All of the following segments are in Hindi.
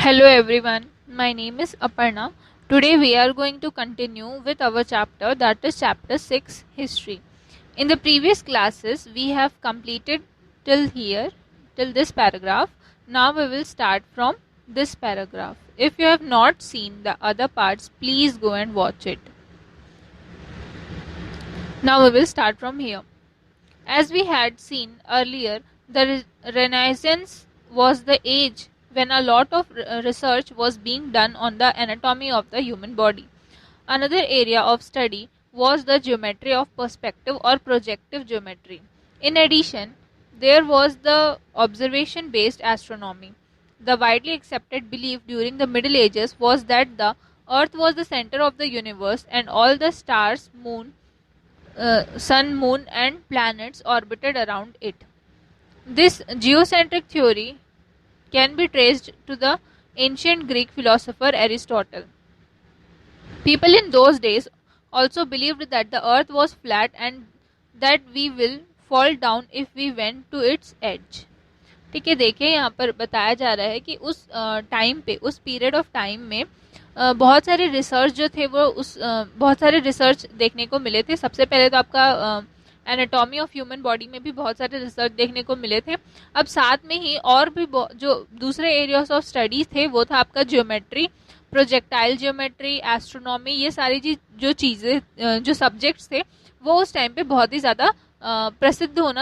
Hello everyone, my name is Aparna. Today we are going to continue with our chapter, that is chapter 6, History. In the previous classes we have completed till here, till this paragraph. Now we will start from this paragraph. If you have not seen the other parts, please go and watch it. Now we will start from here. As we had seen earlier, the Renaissance was the age when a lot of research was being done on the anatomy of the human body. Another area of study was the geometry of perspective or projective geometry. In addition, there was the observation based astronomy. The widely accepted belief during the Middle Ages was that the Earth was the center of the universe and all the stars, sun, moon, and planets orbited around it. This geocentric theory can be traced to the ancient Greek philosopher Aristotle. People in those days also believed that the earth was flat and that we will fall down if we went to its edge. ठीक है, देखिए यहाँ पर बताया जा रहा है कि उस टाइम पे, उस पीरियड ऑफ टाइम में बहुत सारे रिसर्च जो थे वो बहुत सारे रिसर्च देखने को मिले थे. सबसे पहले तो आपका एनाटॉमी ऑफ ह्यूमन बॉडी में भी बहुत सारे रिसर्च देखने को मिले थे. अब साथ में ही और भी जो दूसरे एरियाज ऑफ स्टडीज थे वो था आपका ज्योमेट्री, प्रोजेक्टाइल ज्योमेट्री, एस्ट्रोनॉमी. ये सारी जो चीज़ें, जो सब्जेक्ट्स थे वो उस टाइम पे बहुत ही ज़्यादा प्रसिद्ध होना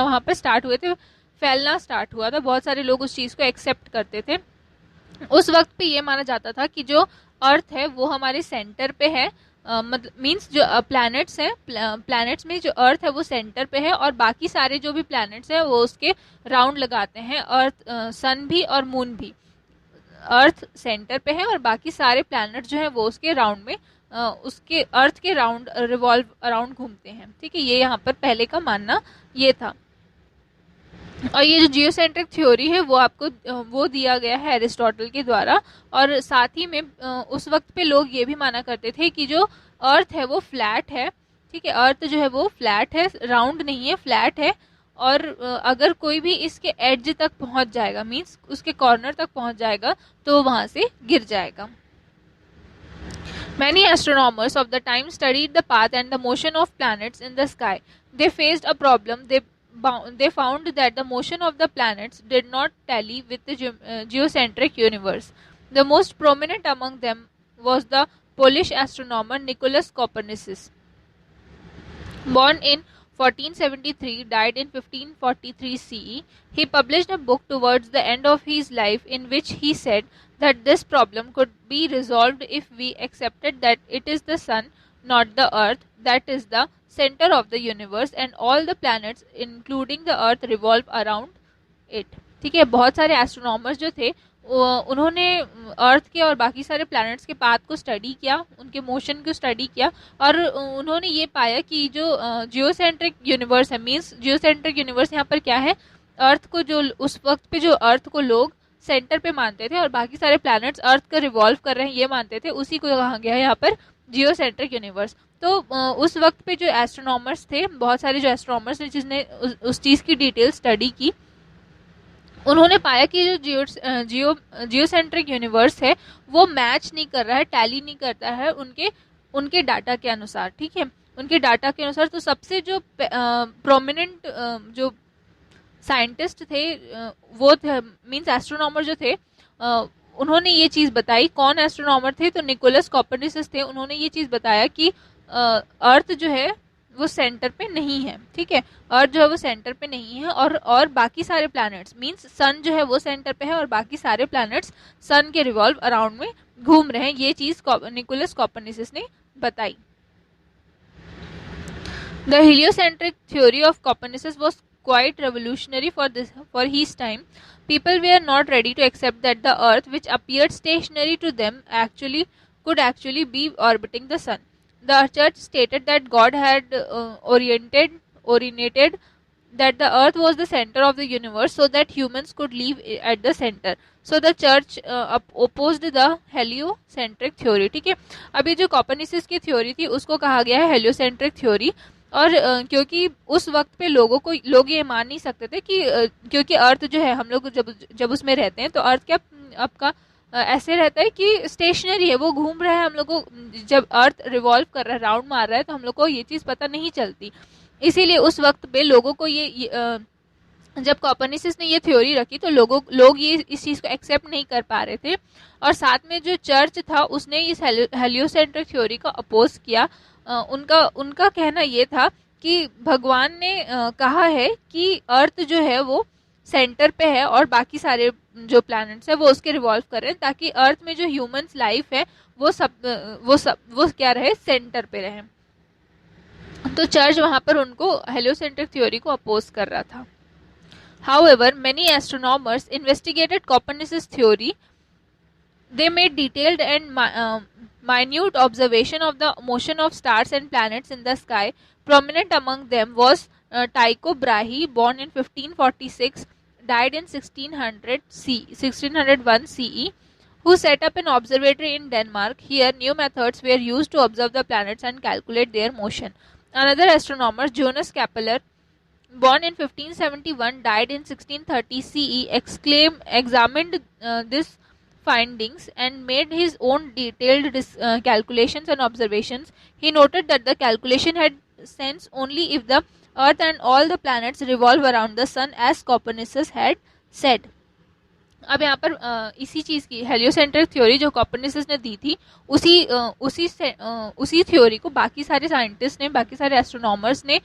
वहाँ पे स्टार्ट हुए थे, फैलना स्टार्ट हुआ था. बहुत सारे लोग उस चीज़ को एक्सेप्ट करते थे. उस वक्त पे ये माना जाता था कि जो अर्थ है वो हमारे सेंटर पे है, मतलब मींस जो प्लैनेट्स हैं, प्लैनेट्स में जो अर्थ है वो सेंटर पे है और बाकी सारे जो भी प्लैनेट्स हैं वो उसके राउंड लगाते हैं. अर्थ, सन भी और मून भी. अर्थ सेंटर पे है और बाकी सारे प्लैनेट जो है वो उसके राउंड में, उसके अर्थ के राउंड रिवॉल्व अराउंड घूमते हैं. ठीक है, ये यहाँ पर पहले का मानना ये था. और ये जो जियोसेंट्रिक थ्योरी है वो आपको वो दिया गया है एरिस्टोटल के द्वारा. और साथ ही में उस वक्त पे लोग ये भी माना करते थे कि जो अर्थ है वो फ्लैट है. ठीक है, अर्थ जो है वो फ्लैट है, राउंड नहीं है, फ्लैट है. और अगर कोई भी इसके एड्ज तक पहुंच जाएगा, मींस उसके कॉर्नर तक पहुंच जाएगा, तो वहां से गिर जाएगा. Many astronomers of the time studied the path and the motion of planets in the sky. They faced a problem. They found that the motion of the planets did not tally with the geocentric universe. The most prominent among them was the Polish astronomer Nicolaus Copernicus. Born in 1473, died in 1543 CE, he published a book towards the end of his life in which he said that this problem could be resolved if we accepted that it is the sun, not the earth, that is the center of the universe and all the planets including the earth revolve around it. ठीक है, बहुत सारे एस्ट्रोनॉमर्स जो थे उन्होंने अर्थ के और बाकी सारे प्लैनेट्स के पाथ को स्टडी किया, उनके मोशन को स्टडी किया और उन्होंने ये पाया कि जो जियोसेंट्रिक यूनिवर्स है, मींस जियोसेंट्रिक यूनिवर्स यहाँ पर क्या है, अर्थ को, जो उस वक्त पे जो अर्थ को लोग सेंटर पे मानते थे और बाकी सारे प्लैनेट्स अर्थ का रिवॉल्व कर रहे हैं ये मानते थे, उसी को कहा गया है यहाँ पर जियोसेंट्रिक यूनिवर्स. तो उस वक्त पे जो एस्ट्रोनॉमर्स थे, बहुत सारे जो एस्ट्रोनॉमर्स ने जिसने उस चीज़ की डिटेल स्टडी की, उन्होंने पाया कि जो जियोसेंट्रिक यूनिवर्स है वो मैच नहीं कर रहा है, टैली नहीं करता है उनके डाटा के अनुसार. ठीक है, उनके डाटा के अनुसार. तो सबसे जो प्रोमिनेंट जो साइंटिस्ट थे वो थे, मींस एस्ट्रोनॉमर जो थे, उन्होंने ये चीज़ बताई. कौन एस्ट्रोनॉमर थे? तो निकोलस कॉपरनिकस थे. उन्होंने ये चीज़ बताया कि अर्थ जो है वो सेंटर पे नहीं है. ठीक है, अर्थ जो है वो सेंटर पे नहीं है और बाकी सारे प्लैनेट्स, मींस सन जो है वो सेंटर पे है और बाकी सारे प्लैनेट्स सन के रिवॉल्व अराउंड में घूम रहे हैं. ये चीज निकोलस कॉपरनिकस ने बताई. The heliocentric theory of Copernicus was quite revolutionary for his time. People were not ready to accept that the earth, which appeared stationary to them, could actually be orbiting the sun. The church stated that God had originated that the earth was the center of the universe so that humans could live at the center. So the church opposed the heliocentric theory. ठीक है, अभी जो कॉपरनिकस की थ्योरी थी उसको कहा गया है हेलियोसेंट्रिक थ्योरी. और क्योंकि उस वक्त पे लोग ये मान नहीं सकते थे कि क्योंकि अर्थ जो है, हम लोग जब उसमें रहते हैं तो अर्थ क्या आपका ऐसे रहता है कि स्टेशनरी है, वो घूम रहा है, हम लोग को जब अर्थ रिवॉल्व कर रहा है, राउंड मार रहा है, तो हम लोग को ये चीज़ पता नहीं चलती। इसीलिए उस वक्त पे लोगों को जब कॉपरनिकस ने ये थ्योरी रखी तो लोग ये इस चीज़ को एक्सेप्ट नहीं कर पा रहे थे। और साथ में जो चर्च था उसने इस हेलियोसेंट्रिक थ्योरी को अपोज किया। उनका कहना ये था कि भगवान ने कहा है कि अर्थ जो है वो सेंटर पे है और बाकी सारे जो प्लैनेट्स है वो उसके रिवॉल्व कर रहे हैं, ताकि अर्थ में जो ह्यूमंस लाइफ है वो क्या रहे, सेंटर पे रहे। तो चर्च वहां पर उनको हेलियोसेंट्रिक थ्योरी को अपोज कर रहा था। However, many astronomers investigated Copernicus' theory. They made detailed and minute observation of the motion of stars and planets in the sky. Prominent among them was Tycho Brahe, born in 1546, died in 1601 CE, who set up an observatory in Denmark. Here, new methods were used to observe the planets and calculate their motion. Another astronomer, Johannes Kepler, born in 1571, died in 1630 CE, examined these findings and made his own detailed calculations and observations. He noted that the calculation had sense only if the Earth and all the planets revolve around the Sun, as Copernicus had said. अब यहाँ पर इसी चीज़ की हेलियोसेंट्रिक थ्योरी जो कॉपरनिकस ने दी थी, उसी थ्योरी को बाकी सारे साइंटिस्ट ने, बाकी सारे एस्ट्रोनॉमर्स ने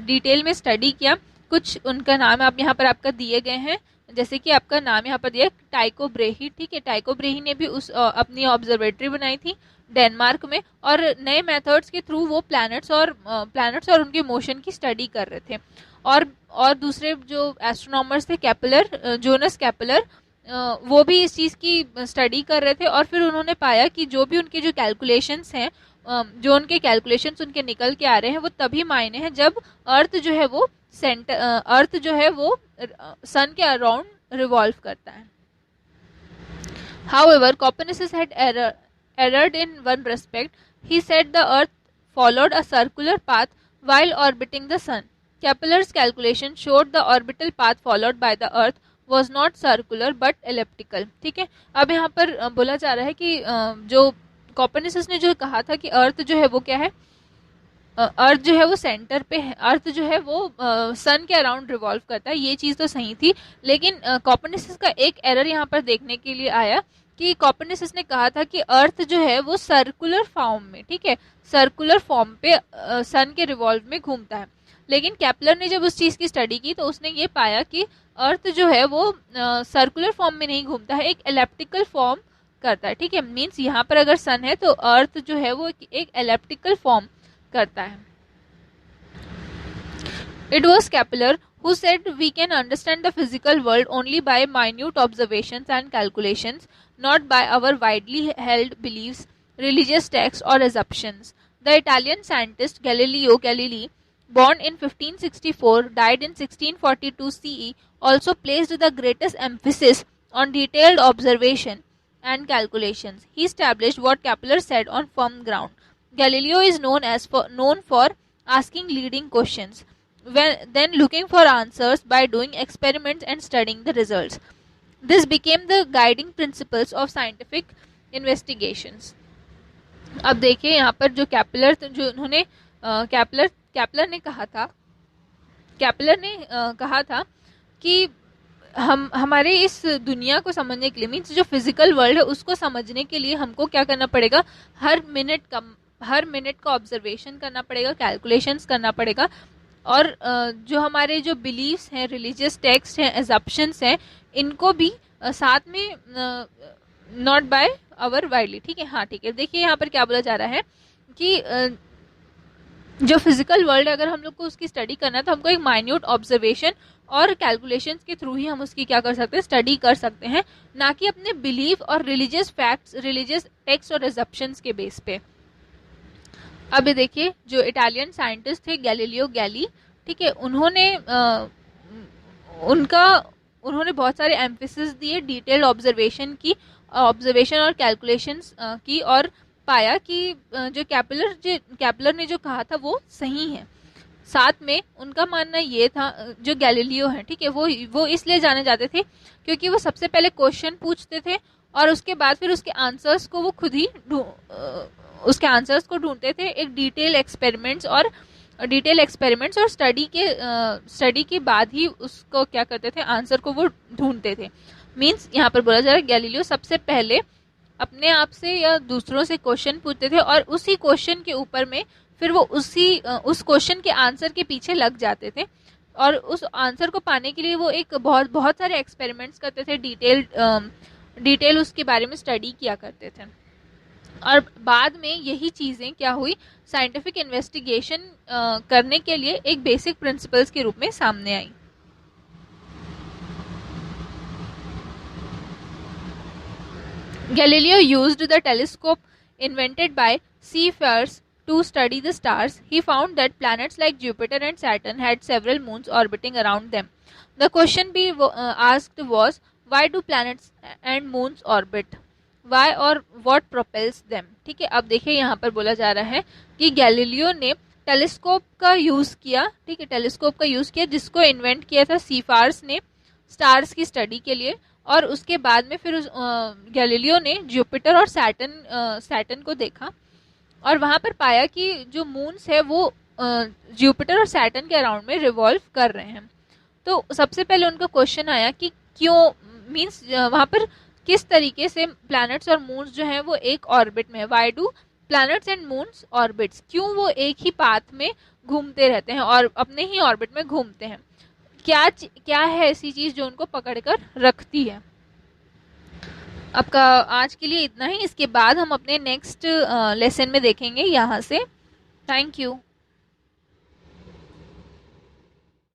डिटेल में स्टडी किया। कुछ उनका नाम आप यहाँ पर आपका दिए गए हैं, जैसे कि आपका नाम यहाँ पर दिया टाइको ब्रेही। ठीक है, टाइको ब्रेही ने भी अपनी ऑब्जर्वेटरी बनाई थी डेनमार्क में, और नए मेथड्स के थ्रू वो प्लैनेट्स और उनके मोशन की स्टडी कर रहे थे। और दूसरे जो एस्ट्रोनॉमर्स थे, जोनस कैपलर, वो भी इस चीज़ की स्टडी कर रहे थे। और फिर उन्होंने पाया कि जो भी उनके जो कैलकुलेशंस हैं, जो उनके कैलकुलेशंस उनके निकल के आ रहे हैं, वो तभी मायने हैं जब अर्थ जो है वो सन के अराउंड रिवॉल्व करता है। However, Copernicus had erred in one respect. He said the Earth followed a circular path while orbiting the Sun. Kepler's calculation showed the orbital path followed by the Earth was not circular but elliptical. ठीक है, अब यहाँ पर बोला जा रहा है कि जो कॉपरनिकस ने जो कहा था कि अर्थ जो है वो क्या है, अर्थ जो है वो सेंटर पे है, अर्थ जो है वो सन के अराउंड रिवॉल्व करता है, ये चीज़ तो सही थी। लेकिन कॉपरनिकस का एक एरर यहाँ पर देखने के लिए आया कि कॉपरनिकस ने कहा था कि अर्थ जो है वो सर्कुलर फॉर्म में, ठीक है, सर्कुलर फॉर्म पे सन के रिवॉल्व में घूमता है। लेकिन केपलर ने जब उस चीज़ की स्टडी की तो उसने ये पाया कि अर्थ जो है वो सर्कुलर फॉर्म में नहीं घूमता है, एक एलिप्टिकल फॉर्म करता है। ठीक है, मीन्स यहाँ पर अगर सन है तो अर्थ जो है वो एक एलिप्टिकल फॉर्म करता है। It was Kepler who said we can understand the physical world only by minute observations and calculations, not by our widely held beliefs, religious texts or assumptions. The Italian scientist Galileo Galilei, born in 1564, died in 1642 CE, also placed the greatest emphasis on detailed observation and calculations. He established what Kepler said on firm ground. Galileo is known for asking leading questions, then looking for answers by doing experiments and studying the results. This became the guiding principles of scientific investigations. अब देखिए यहाँ पर जो केपलर ने कहा था कि हमारे इस दुनिया को समझने के लिए, मीन्स जो फिजिकल वर्ल्ड है उसको समझने के लिए हमको क्या करना पड़ेगा, हर मिनट का ऑब्जर्वेशन करना पड़ेगा, कैलकुलेशंस करना पड़ेगा, और जो हमारे जो बिलीव्स हैं, रिलीजियस टेक्स्ट हैं, एजप्शंस हैं, इनको भी साथ में नॉट बाय आवर वाइडली। ठीक है, हाँ ठीक है, देखिए यहाँ पर क्या बोला जा रहा है कि जो फिजिकल वर्ल्ड है अगर हम लोग को उसकी स्टडी करना है तो हमको एक माइन्यूट ऑब्जर्वेशन और कैलकुलेशंस के थ्रू ही हम उसकी क्या कर सकते हैं, स्टडी कर सकते हैं, ना कि अपने बिलीफ और रिलीजियस फैक्ट्स, रिलीजियस टेक्स्ट और एजप्शंस के बेस पे। अब ये देखिए जो इटालियन साइंटिस्ट थे गैलीलियो गैली, ठीक है, उन्होंने बहुत सारे एम्फेसिस दिए डिटेल्ड ऑब्जर्वेशन और कैलकुलेशंस की, और पाया कि जो केपलर ने जो कहा था वो सही है। साथ में उनका मानना ये था, जो गैलीलियो है, ठीक है, वो इसलिए जाने जाते थे क्योंकि वो सबसे पहले क्वेश्चन पूछते थे और उसके बाद फिर उसके आंसर्स को वो खुद ही उसके आंसर्स को ढूंढते थे एक डिटेल एक्सपेरिमेंट्स और स्टडी के बाद ही उसको क्या करते थे, आंसर को वो ढूंढते थे। मीन्स यहाँ पर बोला जा रहा है गैलीलियो सबसे पहले अपने आप से या दूसरों से क्वेश्चन पूछते थे और उसी क्वेश्चन के ऊपर में फिर वो उस क्वेश्चन के आंसर के पीछे लग जाते थे और उस आंसर को पाने के लिए वो एक बहुत सारे एक्सपेरिमेंट्स करते थे, डिटेल उसके बारे में स्टडी किया करते थे। और बाद में यही चीज़ें क्या हुई, साइंटिफिक इन्वेस्टिगेशन करने के लिए एक बेसिक प्रिंसिपल्स के रूप में सामने आई। Galileo used the telescope invented by seafarers to study the stars. He found that planets like Jupiter and Saturn had several moons orbiting around them. The question asked was, why do planets and moons orbit? Why or what propels them? ठीक है, अब देखिए यहाँ पर बोला जा रहा है कि गैलीलियो ने टेलीस्कोप का यूज़ किया, ठीक है, टेलीस्कोप का यूज़ किया जिसको इन्वेंट किया था सीफार्स ने स्टार्स की स्टडी के लिए। और उसके बाद में फिर गैलीलियो ने जुपिटर और सैटर्न को देखा और वहाँ पर पाया कि जो मून्स है वो जुपिटर और सैटर्न के अराउंड में रिवॉल्व कर रहे हैं। तो सबसे पहले उनका क्वेश्चन आया कि क्यों, मीन्स वहाँ पर किस तरीके से प्लैनेट्स और मून्स जो हैं वो एक ऑर्बिट में है। Why do planets and moons orbits, क्यों वो एक ही पाथ में घूमते रहते हैं और अपने ही ऑर्बिट में घूमते हैं, क्या है ऐसी चीज़ जो उनको पकड़कर रखती है। आपका आज के लिए इतना ही, इसके बाद हम अपने नेक्स्ट लेसन में देखेंगे यहाँ से। Thank you.